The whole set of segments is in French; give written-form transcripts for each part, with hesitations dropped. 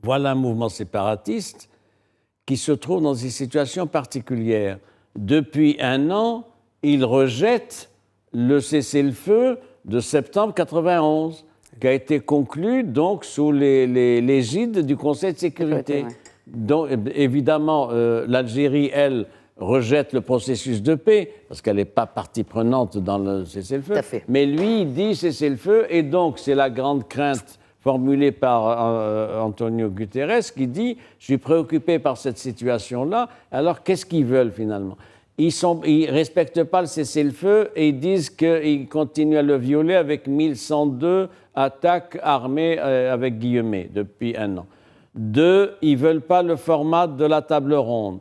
Voilà un mouvement séparatiste qui se trouve dans une situation particulière. Depuis un an, il rejette le cessez-le-feu de septembre 91, qui a été conclu donc sous l'égide du Conseil de sécurité. Donc, évidemment, l'Algérie, elle, rejette le processus de paix, parce qu'elle n'est pas partie prenante dans le cessez-le-feu. Mais lui, il dit cessez-le-feu, et donc c'est la grande crainte formulée par Antonio Guterres qui dit « Je suis préoccupé par cette situation-là, alors qu'est-ce qu'ils veulent finalement ?» Ils ne respectent pas le cessez-le-feu et ils disent qu'ils continuent à le violer avec 1102 attaques armées avec guillemets depuis un an. 2, ils ne veulent pas le format de la table ronde.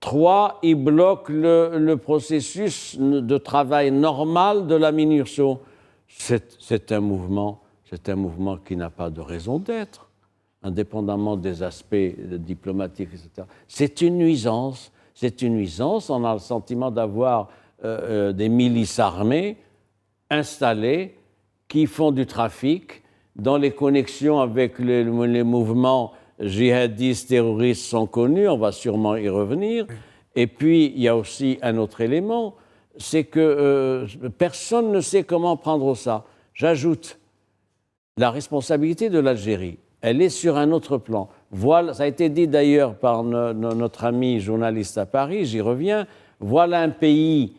3, ils bloquent le processus de travail normal de la MINURSO. C'est un mouvement qui n'a pas de raison d'être, indépendamment des aspects diplomatiques, etc. C'est une nuisance. On a le sentiment d'avoir des milices armées installées qui font du trafic, dont les connexions avec les mouvements djihadistes, terroristes sont connues, on va sûrement y revenir. Et puis, il y a aussi un autre élément, c'est que personne ne sait comment prendre ça. J'ajoute, la responsabilité de l'Algérie, elle est sur un autre plan. Voilà, ça a été dit d'ailleurs par notre ami journaliste à Paris, j'y reviens. Voilà un pays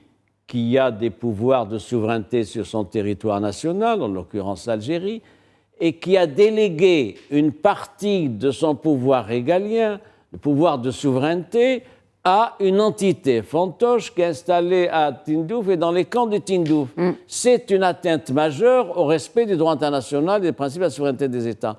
qui a des pouvoirs de souveraineté sur son territoire national, en l'occurrence l'Algérie, et qui a délégué une partie de son pouvoir régalien, le pouvoir de souveraineté, à une entité fantoche qui est installée à Tindouf et dans les camps de Tindouf. C'est une atteinte majeure au respect du droit international et des principes de la souveraineté des États.